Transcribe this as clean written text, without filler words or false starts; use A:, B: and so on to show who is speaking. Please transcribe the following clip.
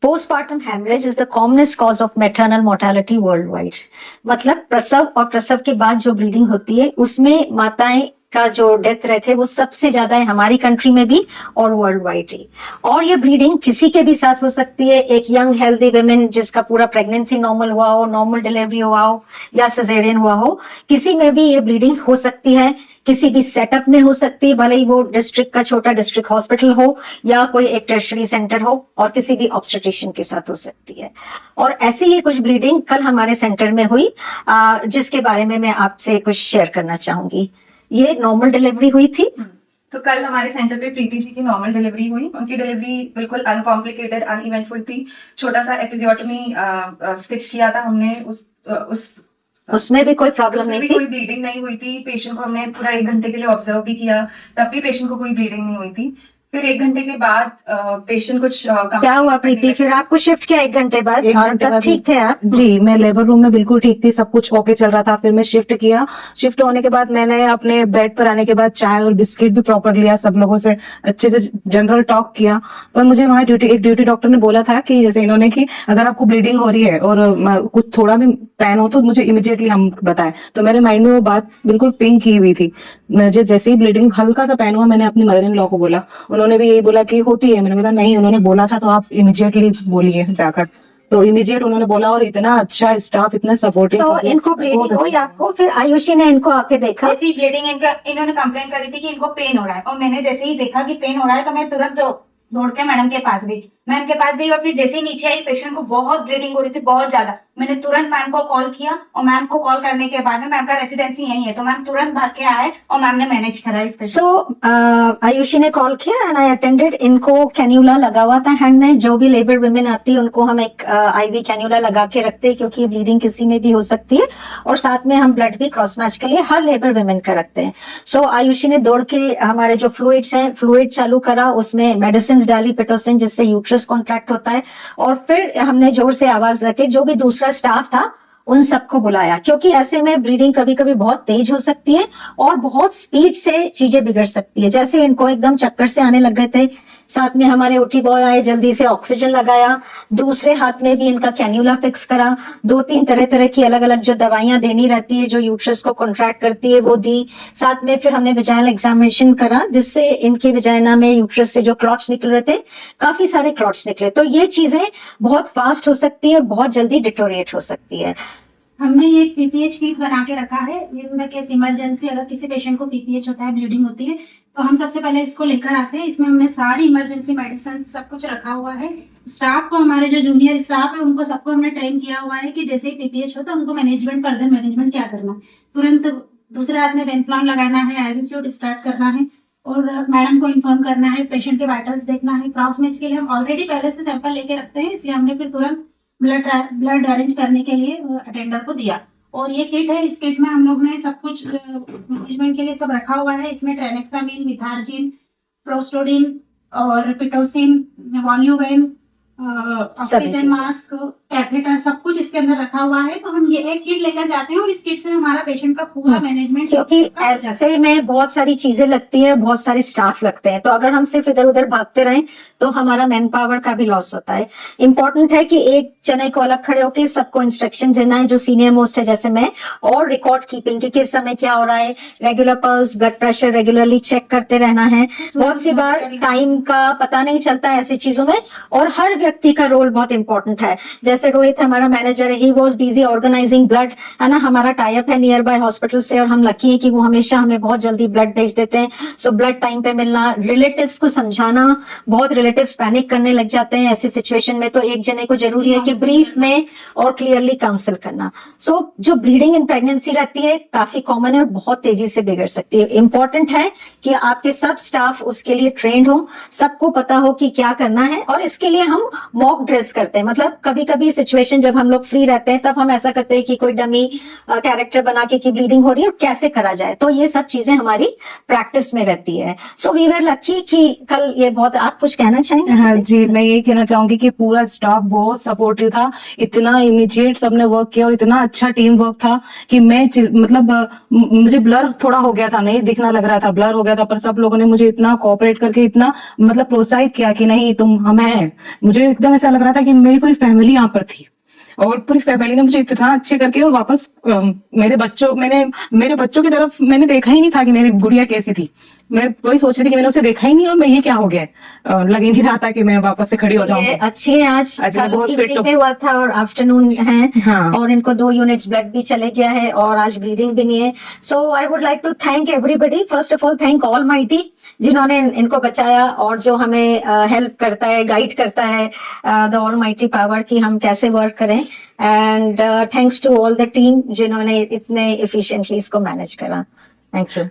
A: Postpartum haemorrhage is the commonest cause of maternal mortality world wide. मतलब प्रसव और प्रसव के बाद जो ब्लीडिंग होती है उसमें माताएं का जो डेथ रेट है वो सबसे ज्यादा है हमारी कंट्री में भी और वर्ल्ड वाइड ही। और ये ब्लीडिंग किसी के भी साथ हो सकती है, एक यंग हेल्दी वुमेन जिसका पूरा प्रेगनेंसी नॉर्मल हुआ हो, नॉर्मल डिलीवरी हुआ हो या सिजेरियन हुआ हो, किसी में भी ये ब्लीडिंग हो सकती है, किसी भी सेटअप में हो सकती है, भले ही वो डिस्ट्रिक्ट का छोटा डिस्ट्रिक्ट हॉस्पिटल हो या कोई एक टर्शरी सेंटर हो, और किसी भी ऑब्स्टेट्रिशियन के साथ हो सकती है। और ऐसी ही कुछ ब्लीडिंग कल हमारे सेंटर में हुई जिसके बारे में मैं आपसे कुछ शेयर करना चाहूंगी। ये नॉर्मल डिलीवरी हुई थी।
B: तो कल हमारे सेंटर पे प्रीति जी की नॉर्मल डिलीवरी हुई। उनकी डिलीवरी बिल्कुल अनकॉम्प्लिकेटेड, अनइवेंटफुल थी। छोटा सा एपिजियोटमी स्टिच किया था हमने।
A: उसमें भी कोई प्रॉब्लम नहीं थी,
B: कोई ब्लीडिंग नहीं हुई थी। पेशेंट को हमने पूरा 1 घंटे के लिए ऑब्जर्व भी किया, तब भी पेशेंट को कोई ब्लीडिंग नहीं हुई थी। फिर 1 घंटे के बाद पेशेंट कुछ
A: क्या हुआ प्रीति? फिर आपको शिफ्ट किया 1 घंटे बाद?
C: 1 घंटे
A: तब
C: बाद
A: ठीक थे आप?
C: जी, मैं लेबर रूम में बिल्कुल ठीक थी, सब कुछ ओके चल रहा था। फिर मैं शिफ्ट किया। शिफ्ट होने के बाद मैंने अपने बेड पर आने के बाद चाय और बिस्किट भी प्रॉपर लिया, सब लोगों से अच्छे से जनरल टॉक किया। पर मुझे वहाँ एक ड्यूटी डॉक्टर ने बोला था कि जैसे इन्होंने कि अगर आपको ब्लीडिंग हो रही है और कुछ थोड़ा भी पेन हो तो मुझे इमीडिएटली हम बताएं। तो मेरे माइंड में वो बात बिल्कुल पिंक की हुई थी। मुझे जैसे ही ब्लीडिंग हल्का सा पेन हुआ, मैंने अपनी मदर इन लॉ को बोला। उन्होंने भी यही बोला कि होती है। मैंने बोला नहीं, उन्होंने बोला था तो आप इमीडिएटली बोलिए जाकर। तो इमीडिएट उन्होंने बोला और इतना अच्छा स्टाफ, इतना सपोर्टिव।
A: तो इनको ब्लीडिंग हुई आपको, फिर आयुषी ने इनको आके देखा?
D: जैसे ही ब्लीडिंग इन्होंने कंप्लेन करी थी कि इनको पेन हो रहा है, और मैंने जैसे ही देखा कि पेन हो रहा है तो मैं तुरंत दौड़ के मैडम के पास गई। मैम के पास गई और फिर जैसे ही नीचे आई, पेशेंट को बहुत ब्लीडिंग हो रही थी, बहुत ज्यादा। मैंने तुरंत मैम को कॉल किया, और मैम को कॉल करने के बाद में मैम का रेसिडेंसी यही है, तो मैम तुरंत भाग के आए और मैम ने मैनेज करा इस पे।
A: सो आयुषी ने कॉल किया एंड आई अटेंडेड। इनको कैन्यूला लगा हुआ था हैंड में। जो भी लेबर वुमेन आती है उनको हम एक आईवी कैन्यूला लगा के रखते हैं, क्योंकि ब्लीडिंग किसी में भी हो सकती है। और साथ में हम ब्लड भी क्रॉस मैच के लिए हर लेबर वुमेन का रखते हैं। सो आयुषी ने दौड़ के हमारे जो फ्लूइड्स हैं, फ्लूइड चालू करा, उसमें मेडिसिन डाली पिटोसिन, जिससे यूट्रस कॉन्ट्रैक्ट होता है। और फिर हमने जोर से आवाज रखे, जो भी दूसरा स्टाफ था उन सबको बुलाया, क्योंकि ऐसे में ब्लीडिंग कभी कभी बहुत तेज हो सकती है और बहुत स्पीड से चीजें बिगड़ सकती है। जैसे इनको एकदम चक्कर से आने लग गए थे, साथ में हमारे ओटी बॉय आए, जल्दी से ऑक्सीजन लगाया, दूसरे हाथ में भी इनका कैन्यूला फिक्स करा, 2-3 तरह की अलग अलग जो दवाइयां देनी रहती है जो यूट्रस को कॉन्ट्रैक्ट करती है वो दी। साथ में फिर हमने विजाइनल एग्जामिनेशन करा, जिससे इनकी विजाइना में यूट्रस से जो क्लॉट्स निकल रहे थे, काफी सारे क्लॉट्स निकले। तो ये चीजें बहुत फास्ट हो सकती है और बहुत जल्दी डिटोरिएट हो सकती है।
E: हमने ये पीपीएच किट बना के रखा है। इन द केस इमरजेंसी अगर किसी पेशेंट को पीपीएच होता है, ब्लीडिंग होती है, तो हम सबसे पहले इसको लेकर आते हैं। इसमें हमने सारी इमरजेंसी मेडिसिन सब कुछ रखा हुआ है। स्टाफ को, हमारे जो जूनियर स्टाफ है उनको सबको हमने ट्रेन किया हुआ है कि जैसे ही पीपीएच हो तो उनको मैनेजमेंट, फर्दर मैनेजमेंट क्या करना है। तुरंत दूसरे हाथ में वेंफ्लॉन लगाना है, आईवी फ्लूइड स्टार्ट करना है, और मैडम को इन्फॉर्म करना है, पेशेंट के वाइटल्स देखना है। क्रॉस मैच के लिए हम ऑलरेडी पहले से सैंपल लेके रखते हैं, इसलिए हमने फिर तुरंत ब्लड अरेंज करने के लिए अटेंडर को दिया। और ये किट है, इस किट में हम लोग ने सब कुछ मैनेजमेंट के लिए सब रखा हुआ है। इसमें ट्रेनेक्सामिन, मिथार्जिन, प्रोस्टोडिन और पिटोसिन, वॉल्यूवेन, ऑक्सीजन मास्क, कैथेटर, सब कुछ इसके अंदर रखा हुआ है। तो हम ये एक किट लेकर जाते हैं और इस किट से हमारा पेशेंट का पूरा मैनेजमेंट,
A: क्योंकि ऐसे में बहुत सारी चीजें लगती है, बहुत सारे स्टाफ लगते हैं, तो अगर हम सिर्फ इधर उधर भागते रहें तो हमारा मैन पावर का भी लॉस होता है। इंपॉर्टेंट है कि एक जने को अलग खड़े होकर सबको इंस्ट्रक्शन देना है, जो सीनियर मोस्ट है जैसे मैं, और रिकॉर्ड कीपिंग कि किस समय क्या हो रहा है, regular pulse, blood pressure regularly check करते रहना है। बहुत सी बार टाइम का पता नहीं चलता है ऐसी चीजों में, और हर व्यक्ति का रोल बहुत इंपॉर्टेंट है। जैसे रोहित हमारा मैनेजर है, he was busy organising blood, है ना। हमारा टाई अप है नियर बाय हॉस्पिटल से, और हम लकी है कि वो हमेशा हमें बहुत जल्दी ब्लड भेज देते हैं। सो ब्लड टाइम पे मिलना, रिलेटिव्स को समझाना, बहुत रिलेटिव्स पैनिक करने लग जाते हैं ऐसी सिचुएशन में, तो एक जने को जरूरी है कि ब्रीफ में और क्लियरली काउंसिल करना। सो जो ब्लीडिंग इन प्रेगनेंसी रहती है काफी कॉमन है और बहुत तेजी से बिगड़ सकती है। इंपॉर्टेंट है कि आपके सब स्टाफ उसके लिए ट्रेंड हो, सबको पता हो कि क्या करना है, और इसके लिए हम मॉक ड्रिल्स करते हैं। मतलब कभी कभी सिचुएशन जब हम लोग फ्री रहते हैं तब हम ऐसा करते हैं कि कोई डमी कैरेक्टर बना के की ब्लीडिंग हो रही है और कैसे करा जाए, तो ये सब चीजें हमारी प्रैक्टिस में रहती है। सो वी वर लकी कि कल ये बहुत, आप कुछ कहना चाहेंगे?
C: हाँ जी, मैं यही कहना चाहूंगी कि पूरा स्टाफ बहुत सपोर्टिव था, इतना इमीडिएट सबने वर्क किया और इतना अच्छा टीम वर्क था कि मैं मतलब मुझे ब्लर थोड़ा हो गया था, नहीं दिखना लग रहा था, ब्लर हो गया था, पर सब लोगों ने मुझे इतना कोऑपरेट करके इतना मतलब प्रोत्साहित किया कि नहीं तुम हम हैं। मुझे एकदम ऐसा लग रहा था कि मेरी पूरी फैमिली यहाँ पर थी और पूरी फैमिली ने मुझे इतना अच्छे करके और वापस मेरे बच्चों की तरफ मैंने देखा ही नहीं था कि मेरी गुड़िया कैसी थी। मैं वही सोच रही थी कि मैंने उसे देखा ही नहीं और मैं ये क्या हो गया, लग ही नहीं रहा था कि मैं वापस से खड़ी हो
A: ये
C: जाऊंगी।
A: अच्छी है, आज
C: आज मैं बहुत fit
A: इवनिंग
C: हूँ।
A: में हुआ था और आफ्टरनून है,
C: हाँ।
A: और इनको 2 यूनिट्स ब्लड भी चले गया है और आज ब्लीडिंग भी नहीं है। So I would like to thank everybody, first of all thank almighty जिन्होंने इनको बचाया और जो हमें हेल्प करता है, गाइड करता है, द ऑल माइटी पावर की हम कैसे वर्क करें। And thanks to all the team जिन्होंने इतने एफिशिएंटली इसको मैनेज करा। Thank you.